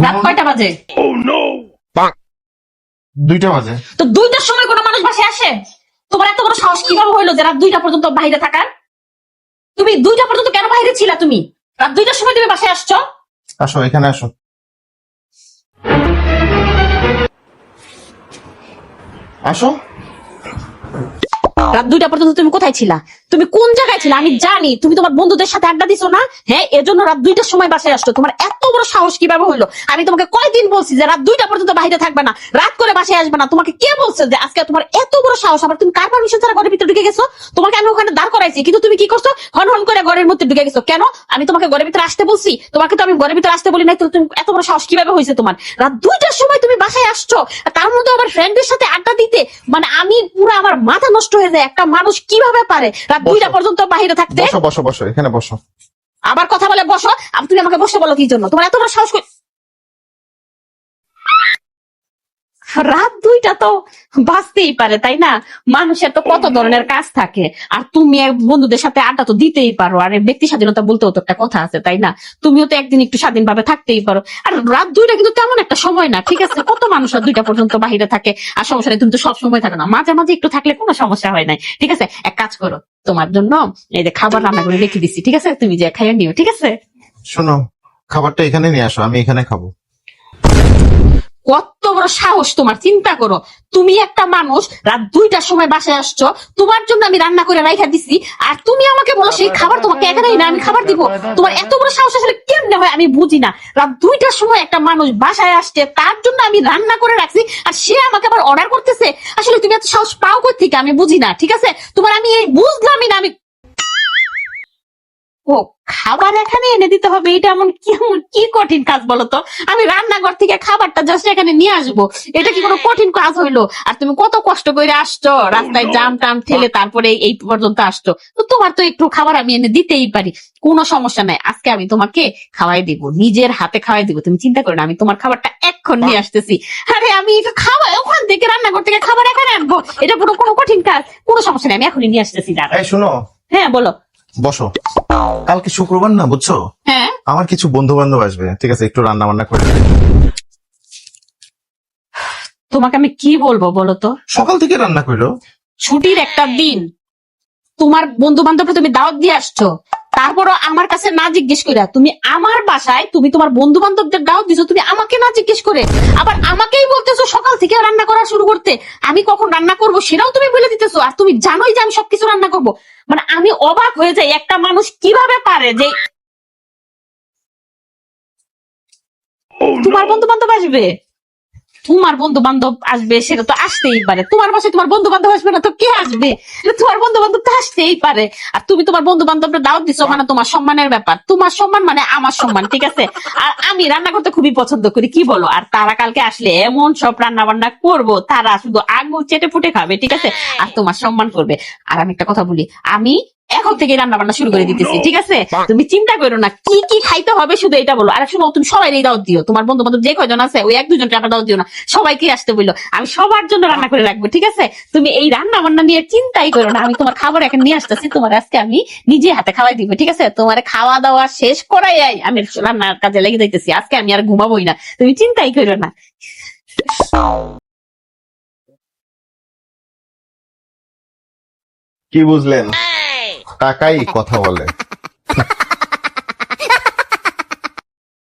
রাত কয়টা বাজে? 2টা বাজে। তো 2টার সময় কোনো মানুষ বাসায় আসে? তোমার এত বড় সাহস কিভাবে হইলো যে রাত 2টা পর্যন্ত বাইরে থাকার? তুমি 2টা পর্যন্ত কেন বাইরে ছিলা? তুমি রাত 2টার সময় তুমি বাসায় আসছো? আসো, এখানে আসো। আসো। রাত 2টা পর্যন্ত তুমি কোথায় ছিলা? তুমি কোন জায়গায় ছিলা? আমি জানি তুমি তোমার বন্ধুদের সাথে আড্ডা দিছো না? হ্যাঁ, এজন্য রাত 2টার সময় বাসায় আসছো। তোমার এত বড় সাহস কিভাবে হইলো? আমি তোমাকে কয়দিন বলছি যে রাত 2টা পর্যন্ত বাইরে থাকবে না, রাত করে বাসায় আসবে না। তোমাকে কে বলছে যে আজকে তোমার এত বড় সাহস? আবার তুমি কার পারমিশন ছাড়া ঘরের ভিতরে ঢুকে গেছো? তোমাকে আমি ওখানে দাঁড় করাইছি, কিন্তু তুমি কি করছো? হন হন করে ঘরের মধ্যে ঢুকে গেছো কেন? আমি তোমাকে ঘরের ভিতরে আসতে বলছি? তোমাকে তো আমি ঘরের ভিতরে আসতে বলি নাই। তো তুমি এত বড় সাহস কিভাবে হয়েছে তোমার? রাত 2টার সময় তুমি বাসায় আসছো, আর তার মধ্যে আবার ফ্রেন্ডদের সাথে আড্ডা দিতে। মানে আমি পুরো আমার মাথা নষ্ট হয়ে যায়। একটা মানুষ কিভাবে পারে রাত 2টা পর্যন্ত বাইরে থাকতে? বসো বসো বসো, এখানে বসো। আবার কথা বলে বসো। তুমি আমাকে বসে বলো কি জন্য? তোমার এত বড় সাহস রাত 2টা তো বাঁচতেই পারে, তাই না? মানুষের তো কত ধরনের কাজ থাকে। আর তুমি বন্ধুদের সাথে আড্ডা তো দিতেই পারো। আর ব্যক্তি স্বাধীনতা বলতেও তো একটা কথা আছে, তাই না? তুমিও তো একদিন একটু স্বাধীনভাবে থাকতেই পারো। আর রাত 2টা কিন্তু তেমন একটা সময় না, ঠিক আছে? কত মানুষ রাত 2টা পর্যন্ত বাহিরে থাকে। আর সমস্যা নেই, তুমি তো সব সময় থাকো না, মাঝে মাঝে একটু থাকলে কোনো সমস্যা হয় নাই, ঠিক আছে? এক কাজ করো, তোমার জন্য এই যে খাবার রান্না করে রেখে দিচ্ছি, ঠিক আছে? তুমি যে খাইয়ে নিও, ঠিক আছে? শোনো, খাবারটা এখানে নিয়ে আসো, আমি এখানে খাবো। কত বড় সাহস তোমার! চিন্তা করো, তুমি একটা মানুষ রাত 2টার সময় বাসায় আসছো, তোমার জন্য আমি রান্না করে রাইখা দিছি, আর তুমি আমাকে বলো সেই খাবার তোমাকে এখানেই না আমি খাবার দিব? তোমার এত বড় সাহস আসলে কেমনে হয় আমি বুঝি না। রাত 2টার সময় একটা মানুষ বাসায় আসছে, তার জন্য আমি রান্না করে রাখছি, আর সে আমাকে আবার অর্ডার করতেছে। আসলে তুমি এত সাহস পাও কই থেকে আমি বুঝি না, ঠিক আছে? তোমার আমি এই বুঝলামই না। আমি ও, খাবার এখানে এনে দিতে হবে? এটা এমন কি কঠিন কাজ বলো তো? আমি রান্নাঘর থেকে খাবারটা জাস্ট এখানে নিয়ে আসবো, এটা কি কোনো কঠিন কাজ হইলো? আর তুমি কত কষ্ট করে আসছো, রাস্তায় জাম টাম ঠেলে তারপরে এই পর্যন্ত আসছো। তো তোমার তো একটু খাবার আমি এনে দিতেই পারি, কোনো সমস্যা নাই। আজকে আমি তোমাকে খাওয়াই দিব, নিজের হাতে খাওয়াই দিব। তুমি চিন্তা করো না, আমি তোমার খাবারটা এক্ষণ নিয়ে আসতেছি। আরে আমি একটু খাওয়া ওখান থেকে রান্নাঘর থেকে খাবার এখানে আনবো, এটা কোনো কঠিন কাজ? কোনো সমস্যা নেই, আমি এখনই নিয়ে আসতেছি। দাঁড়া। এই শোনো, হ্যাঁ বলো। বসো। কালকে শুক্রবার না, বুঝছো? হ্যাঁ, আমার কিছু বন্ধু বান্ধব আসবে, ঠিক আছে? একটু রান্না বান্না করে তোমাকে আমি কি বলবো বলো তো? সকাল থেকে রান্না করলো। ছুটির একটা দিন, তোমার বন্ধু বান্ধবরা তুমি দাওয়াত দিয়ে আসছো, তারপরও আমার কাছে না জিজ্ঞেস করে তুমি আমার বাসায় তুমি তোমার বন্ধু বান্ধবদের দাওয়াত দিছো, তুমি আমাকে না জিজ্ঞেস করে আবার আমাকেই বলতেছো সকাল থেকে রান্না করা শুরু করতে। আমি কখন রান্না করব সেটাও তুমি বলে দিতেছো, আর তুমি জানোই যে আমি সবকিছু রান্না করব। মানে আমি অবাক হয়ে যাই, একটা মানুষ কিভাবে পারে যে তোমার বন্ধু বান্ধব আসবে? তোমার বন্ধু বান্ধব আসবে সেটা তো আসতেই পারে, তোমার বাসায় তোমার বন্ধু বান্ধব আসবে না তো কে আসবে? তোমার বন্ধু বান্ধব তো আসতেই পারে। আর তুমি তোমার বন্ধু বান্ধবরা দাওয়াত দিছো, মানে তোমার সম্মানের ব্যাপার। তোমার সম্মান মানে আমার সম্মান, ঠিক আছে? আর আমি রান্না করতে খুবই পছন্দ করি, কি বলো? আর তারা কালকে আসলে এমন সব রান্না বান্না করবো, তারা শুধু আঙুল চেটে ফুটে খাবে, ঠিক আছে? আর তোমার সম্মান করবে। আর আমি একটা কথা বলি, আমি এখন থেকে রান্না বান্না শুরু করে দিতেছি, ঠিক আছে? তুমি চিন্তা করো না, কি কি খাইতে হবে শুধু এটা বলো। আর শুনো, তুমি সবাই দাওয়াত দিও, তোমার বন্ধু বান্ধব যে কয়জন আছে ওই 1-2 জনকে দাওয়াত দিও না, সবাইকে আসতে বললো। আমি সবার জন্য রান্না করে রাখবো, ঠিক আছে? তুমি এই রান্না বান্না নিয়ে চিন্তাই করো না, আমি তোমার খাবার এখন নিয়ে আসতেছি, তোমার আজকে আমি নিজে হাতে খাওয়াই দিব, ঠিক আছে? তোমার খাওয়া দাওয়া শেষ করাই আমি রান্নার কাজে লেগে যাইতেছি। আজকে আমি আর ঘুমাবোই না, তুমি চিন্তাই করো না। কি বুঝলেন? টাকাই কথা বলে।